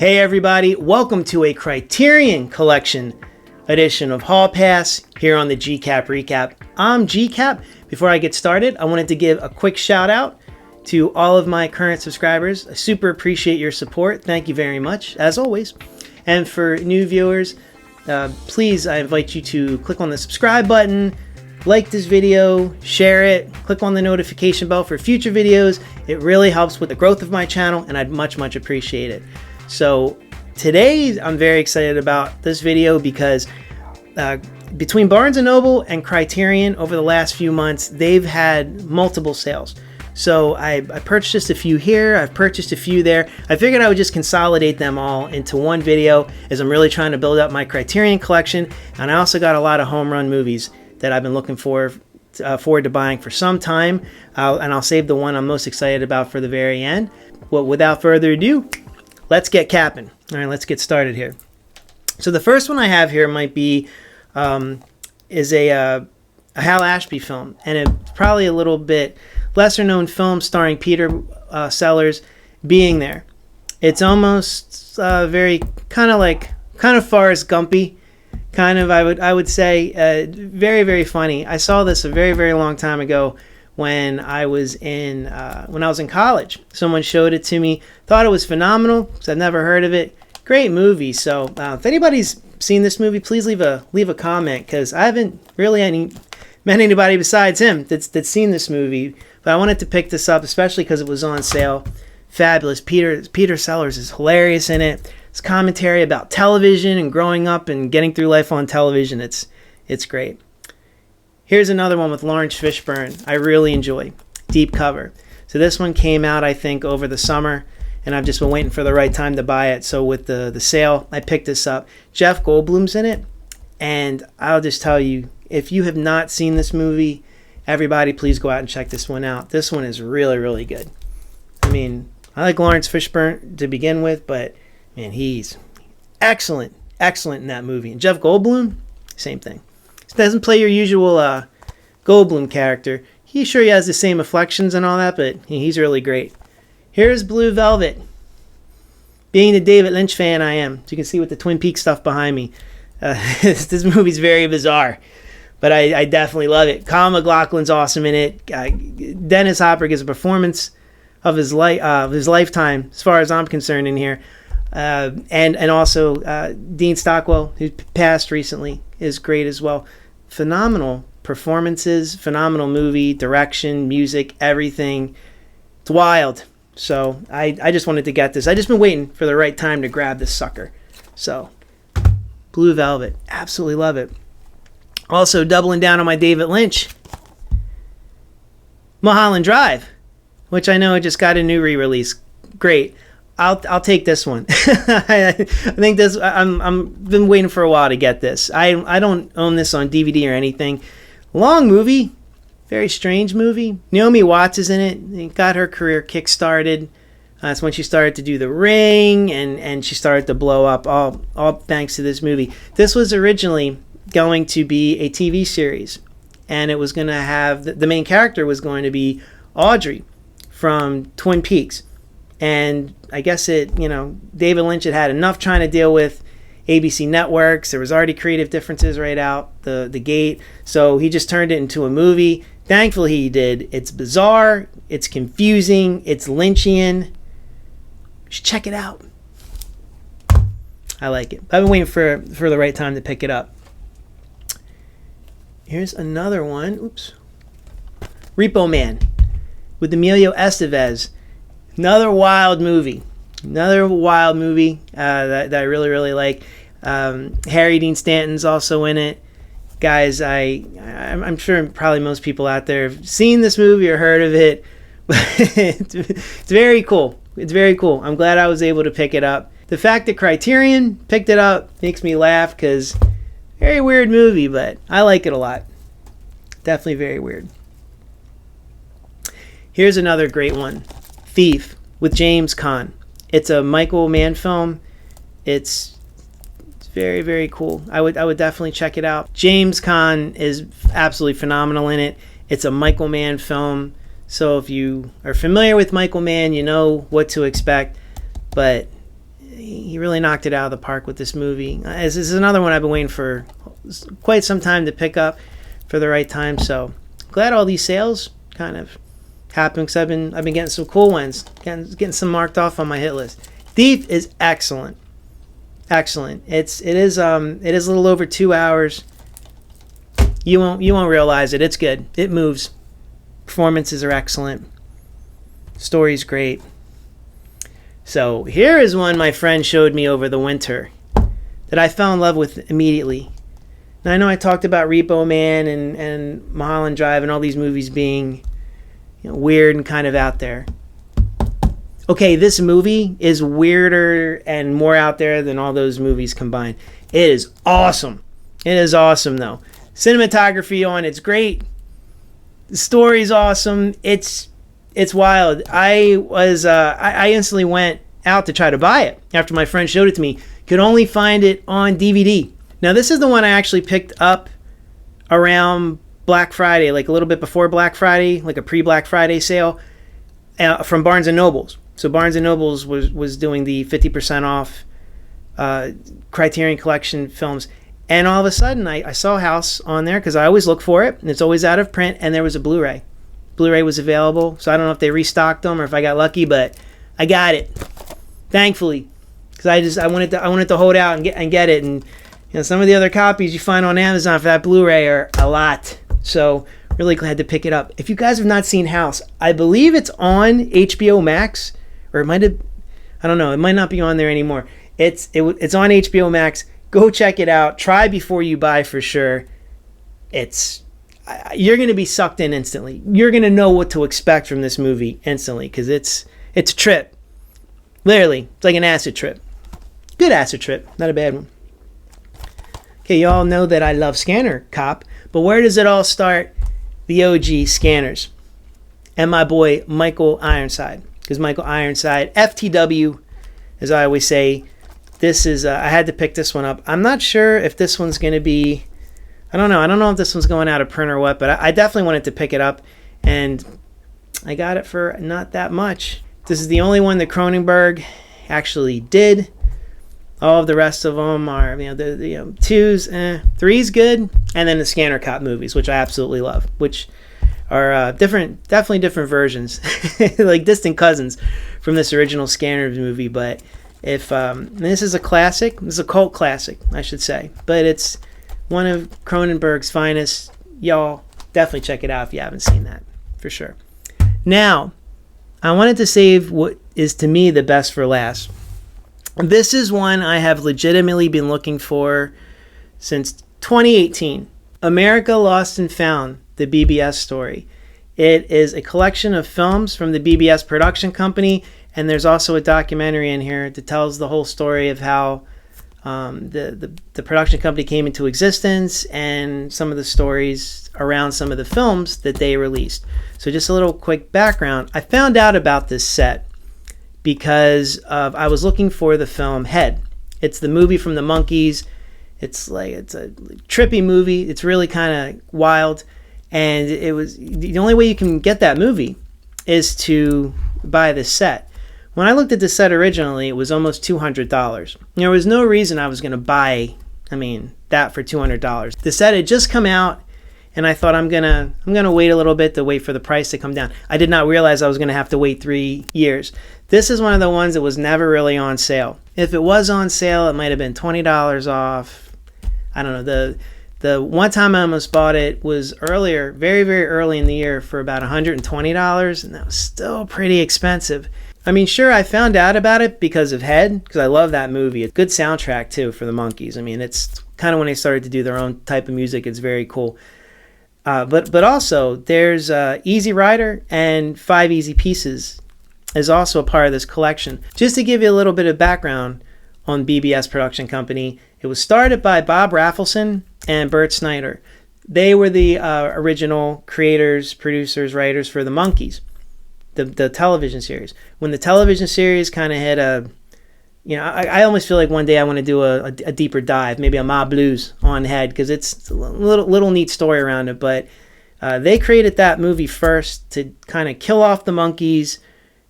Hey everybody, welcome to a Criterion Collection edition of Hall Pass here on the GCap Recap. I'm GCap. Before I get started, I wanted to give a quick shout out to all of my current subscribers. I super appreciate your support. Thank you very much, as always. And for new viewers, please, I invite you to click on the subscribe button, like this video, share it, click on the notification bell for future videos. It really helps with the growth of my channel, and I'd much appreciate it. So today I'm very excited about this video because between Barnes & Noble and Criterion over the last few months, they've had multiple sales. So I purchased a few here, I've purchased a few there. I figured I would just consolidate them all into one video as I'm really trying to build up my Criterion collection. And I also got a lot of home run movies that I've been looking forward to buying for some time. And I'll save the one I'm most excited about for the very end. Well, without further ado, let's get capping. All right, let's get started here. So the first one I have here might be is a Hal Ashby film, and it's probably a little bit lesser known film starring Peter Sellers, Being There. It's almost very kind of Forrest Gumpy, kind of I would say very funny. I saw this a very long time ago when I was in college. Someone showed it to me, thought it was phenomenal because I've never heard of it. Great movie. So if anybody's seen this movie, please leave a comment, because I haven't really met anybody besides him that's seen this movie. But I wanted to pick this up, especially because it was on sale. Fabulous. Peter Sellers is hilarious in it. His commentary about television and growing up and getting through life on television, it's great. Here's another one with Lawrence Fishburne I really enjoy, Deep Cover. So this one came out, I think, over the summer, and I've just been waiting for the right time to buy it. So with the sale, I picked this up. Jeff Goldblum's in it, and I'll just tell you, if you have not seen this movie, everybody please go out and check this one out. This one is really good. I mean, I like Lawrence Fishburne to begin with, but man, he's excellent in that movie. And Jeff Goldblum, same thing. He doesn't play your usual Goldblum character. He has the same inflections and all that, but he's really great. Here's Blue Velvet. Being the David Lynch fan I am, so you can see with the Twin Peaks stuff behind me, this movie's very bizarre, but I definitely love it. Kyle MacLachlan's awesome in it. Dennis Hopper gives a performance of his lifetime, as far as I'm concerned, in here. And also Dean Stockwell, who passed recently, is great as well. Phenomenal performances, phenomenal movie, direction, music, everything. It's wild. So I just wanted to get this. I just been waiting for the right time to grab this sucker. So Blue Velvet, absolutely love it. Also doubling down on my David Lynch, Mulholland Drive, which I know it just got a new re-release. Great. I'll take this one. I think this. I'm been waiting for a while to get this. I don't own this on DVD or anything. Long movie, very strange movie. Naomi Watts is in it. It got her career kick-started. That's when she started to do The Ring, and she started to blow up. All thanks to this movie. This was originally going to be a TV series, and it was going to have the main character was going to be Audrey from Twin Peaks. And I guess David Lynch had enough trying to deal with ABC networks. There was already creative differences right out the gate. So he just turned it into a movie. Thankfully he did. It's bizarre. It's confusing. It's Lynchian. You should check it out. I like it. I've been waiting for the right time to pick it up. Here's another one. Oops. Repo Man with Emilio Estevez. Another wild movie that I really like. Harry Dean Stanton's also in it. Guys, I'm sure probably most people out there have seen this movie or heard of it. It's very cool. It's very cool. I'm glad I was able to pick it up. The fact that Criterion picked it up makes me laugh, because very weird movie, but I like it a lot. Definitely very weird. Here's another great one. Thief with James Caan. It's a Michael Mann film. It's very cool. I would definitely check it out. James Caan is absolutely phenomenal in it. It's a Michael Mann film, so if you are familiar with Michael Mann, you know what to expect. But he really knocked it out of the park with this movie. This is another one I've been waiting for quite some time to pick up for the right time. So glad all these sales kind of happened, because I've been getting some cool ones, getting some marked off on my hit list. Thief is excellent. It is a little over 2 hours. You won't realize it. It's good. It moves. Performances are excellent. Story's great. So here is one my friend showed me over the winter that I fell in love with immediately. Now I know I talked about Repo Man and Mulholland Drive and all these movies being, weird and kind of out there. Okay, this movie is weirder and more out there than all those movies combined. It is awesome. It is awesome, though. Cinematography on it's great. The story's awesome. It's wild. I instantly went out to try to buy it after my friend showed it to me. Could only find it on DVD. Now, this is the one I actually picked up around Black Friday, like a little bit before Black Friday, like a pre-Black Friday sale from Barnes & Nobles. So Barnes & Nobles was doing the 50% off Criterion Collection films. And all of a sudden, I saw House on there because I always look for it, and it's always out of print, and there was a Blu-ray. Blu-ray was available, so I don't know if they restocked them or if I got lucky, but I got it, thankfully, because I wanted to hold out and get it. And some of the other copies you find on Amazon for that Blu-ray are a lot. So really glad to pick it up. If you guys have not seen House, I believe it's on HBO Max. Or it might have, I don't know, it might not be on there anymore. It's on HBO Max. Go check it out. Try before you buy for sure. You're going to be sucked in instantly. You're going to know what to expect from this movie instantly, because it's a trip. Literally, it's like an acid trip. Good acid trip, not a bad one. Okay, you all know that I love Scanner Cop, but where does it all start? The OG Scanners. And my boy, Michael Ironside. Because Michael Ironside, FTW, as I always say, this is, I had to pick this one up. I'm not sure if this one's going to be, I don't know if this one's going out of print or what, but I definitely wanted to pick it up, and I got it for not that much. This is the only one that Cronenberg actually did. All of the rest of them are, the twos, three's good, and then the Scanner Cop movies, which I absolutely love, which are definitely different versions, like distant cousins from this original Scanners movie. But if this is a classic, this is a cult classic, I should say, but it's one of Cronenberg's finest. Y'all definitely check it out if you haven't seen that, for sure. Now, I wanted to save what is to me the best for last. This is one I have legitimately been looking for since 2018. America Lost and Found, the BBS story. It is a collection of films from the BBS production company, and there's also a documentary in here that tells the whole story of how the production company came into existence and some of the stories around some of the films that they released. So just a little quick background. I found out about this set because I was looking for the film Head. It's the movie from the Monkees. It's a trippy movie. It's really kind of wild. And it was the only way you can get that movie is to buy this set. When I looked at the set originally, it was almost $200. There was no reason I was going to buy, that for $200. The set had just come out, and I thought I'm gonna wait a little bit to wait for the price to come down. I did not realize I was going to have to wait 3 years. This is one of the ones that was never really on sale. If it was on sale, it might have been $20 off. I don't know. The one time I almost bought it was earlier, very, very early in the year for about $120, and that was still pretty expensive. Sure, I found out about it because of Head, because I love that movie. It's a good soundtrack, too, for the Monkees. It's kind of when they started to do their own type of music. It's very cool. But also, there's Easy Rider and 5 Easy Pieces is also a part of this collection. Just to give you a little bit of background on BBS Production Company, it was started by Bob Rafelson and Bert Snyder. They were the original creators, producers, writers for the Monkees, the television series. When the television series kind of had I almost feel like one day I want to do a deeper dive, maybe a Mob Blues on Head, because it's a little neat story around it. But they created that movie first to kind of kill off the Monkees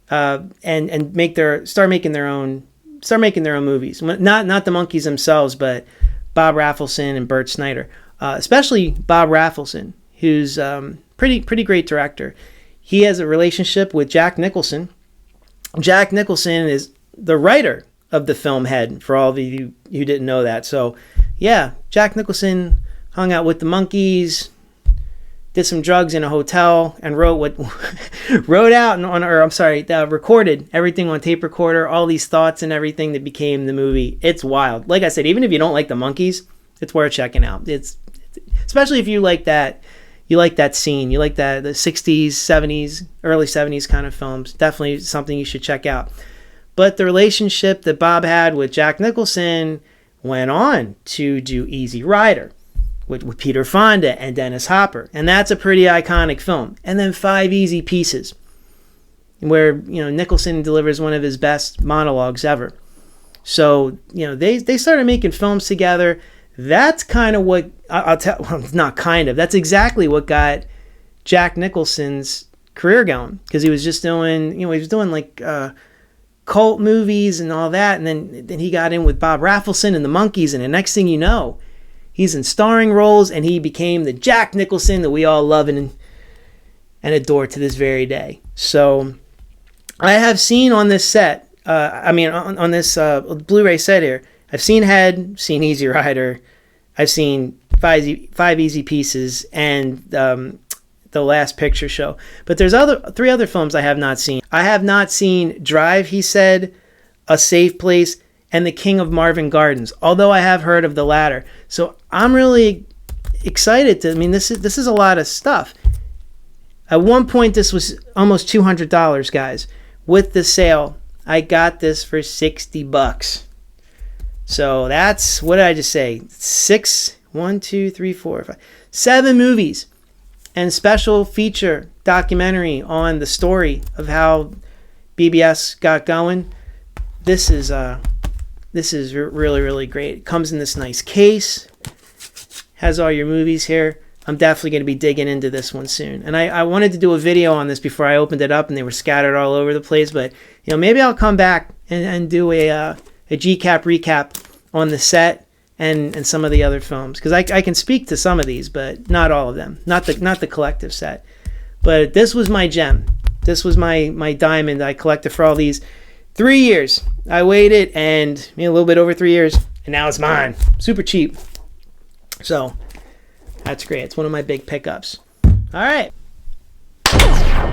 and start making their own start making their own movies. Not the monkeys themselves, but Bob Rafelson and Bert Snyder. Especially Bob Rafelson, who's pretty great director. He has a relationship with Jack Nicholson. Jack Nicholson is the writer of the film Head, for all of you who didn't know that. So, yeah, Jack Nicholson hung out with the monkeys, did some drugs in a hotel, and recorded everything on tape recorder, all these thoughts and everything that became the movie. It's wild. Like I said, even if you don't like the monkeys, it's worth checking out. It's especially if you like that. You like that scene. You like the 60s, 70s, early 70s kind of films. Definitely something you should check out. But the relationship that Bob had with Jack Nicholson went on to do Easy Rider with Peter Fonda and Dennis Hopper. And that's a pretty iconic film. And then 5 Easy Pieces, where, Nicholson delivers one of his best monologues ever. So, they started making films together. That's kind of what that's exactly what got Jack Nicholson's career going, because he was just doing, he was doing like cult movies and all that, and then he got in with Bob Rafelson and the Monkees, and the next thing you know, he's in starring roles, and he became the Jack Nicholson that we all love and adore to this very day. So I have seen on this set, on this Blu-ray set here, I've seen Head, seen Easy Rider, I've seen 5 Easy Pieces, and The Last Picture Show. But there's 3 other films I have not seen. I have not seen Drive, he said, A Safe Place, and The King of Marvin Gardens, although I have heard of the latter. So I'm really excited this is a lot of stuff. At one point, this was almost $200, guys. With the sale, I got this for $60. So that's, what did I just say? 7 movies and special feature documentary on the story of how BBS got going. This is really, really great. It comes in this nice case, has all your movies here. I'm definitely going to be digging into this one soon. And I wanted to do a video on this before I opened it up, and they were scattered all over the place. But maybe I'll come back and do a GCAP recap on the set and some of the other films, because I can speak to some of these, but not all of them. Not the collective set. But this was my gem. This was my diamond I collected for all these 3 years. I waited, and a little bit over 3 years, and now it's mine. Super cheap. So that's great. It's one of my big pickups. All right.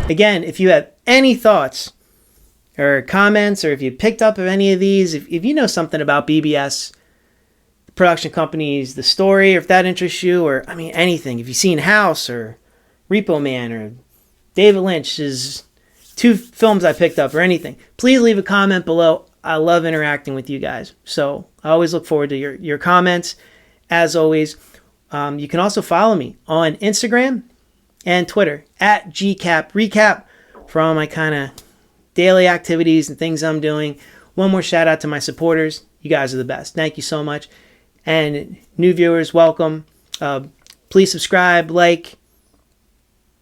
Again, if you have any thoughts or comments, or if you picked up of any of these, if you know something about BBS, the production companies, the story, or if that interests you, or anything, if you've seen House or Repo Man or David Lynch's 2 films I picked up or anything, please leave a comment below. I love interacting with you guys. So I always look forward to your comments. As always, you can also follow me on Instagram and Twitter at GCapRecap for all my kind of daily activities and things I'm doing. One more shout out to my supporters. You guys are the best. Thank you so much. And new viewers, welcome. Please subscribe, like,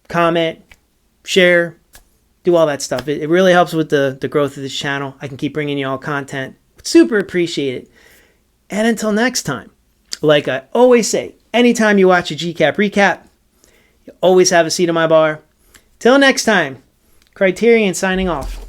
comment, share, do all that stuff. It really helps with the growth of this channel. I can keep bringing you all content. Super appreciate it. And until next time, like I always say, anytime you watch a GCAP recap, you always have a seat in my bar. Till next time, Criterion signing off.